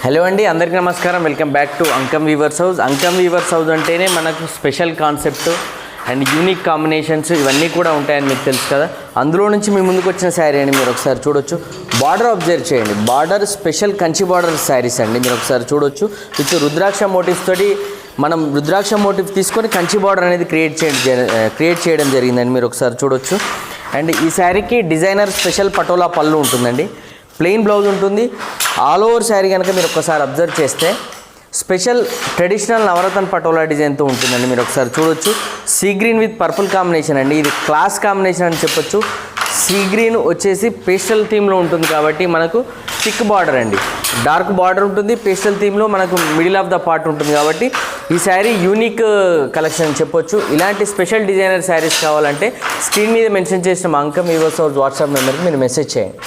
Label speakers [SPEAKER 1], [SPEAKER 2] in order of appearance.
[SPEAKER 1] Hello అండి, అందరికీ నమస్కారం. Welcome back to Ankam weavers house. Ankam weavers house అంటేనే మనకు special concept and unique combinations ఇవన్నీ కూడా ఉంటాయని మీకు తెలుసు కదా. అందులో నుంచి మీ ముందుకు వచ్చిన శారీ అండి, మీరు ఒకసారి చూడొచ్చు. బార్డర్ అబ్జర్వ్ చేయండి, border special Kanchi border saris అండి, మీరు ఒకసారి చూడొచ్చు. విత్ రుద్రాక్ష మోటివ్స్ తోటి మనం రుద్రాక్ష మోటివ్ తీసుకొని కంచి బార్డర్ అనేది క్రియేట్ చేయడం జరిగిందండి, మీరు ఒకసారి చూడొచ్చు. అండ్ ఈ శారీకి డిజైనర్ స్పెషల్ పటోలా పళ్ళు ఉంటుందండి, ప్లెయిన్ బ్లౌజ్ ఉంటుంది. ఆల్ ఓవర్ శారీ కనుక మీరు ఒకసారి అబ్జర్వ్ చేస్తే స్పెషల్ ట్రెడిషనల్ నవరత్న పటోలా డిజైన్తో ఉంటుందండి, మీరు ఒకసారి చూడొచ్చు. Sea green with purple combination అండి, ఇది క్లాస్ కాంబినేషన్ అని చెప్పొచ్చు. సీ గ్రీన్ వచ్చేసి పేస్టల్ థీమ్లో ఉంటుంది కాబట్టి మనకు థిక్ బార్డర్ అండి, డార్క్ బార్డర్ ఉంటుంది. పేస్టల్ థీమ్లో మనకు మిడిల్ ఆఫ్ ద పార్ట్ ఉంటుంది కాబట్టి ఈ శారీ యూనిక్ కలెక్షన్ అని చెప్పొచ్చు. ఇలాంటి స్పెషల్ డిజైనర్ శారీస్ కావాలంటే స్క్రీన్ మీద మెన్షన్ చేసిన మా అంకమ్ వీవర్స్ హౌస్ వాట్సాప్ నెంబర్కి మీరు మెసేజ్ చేయండి.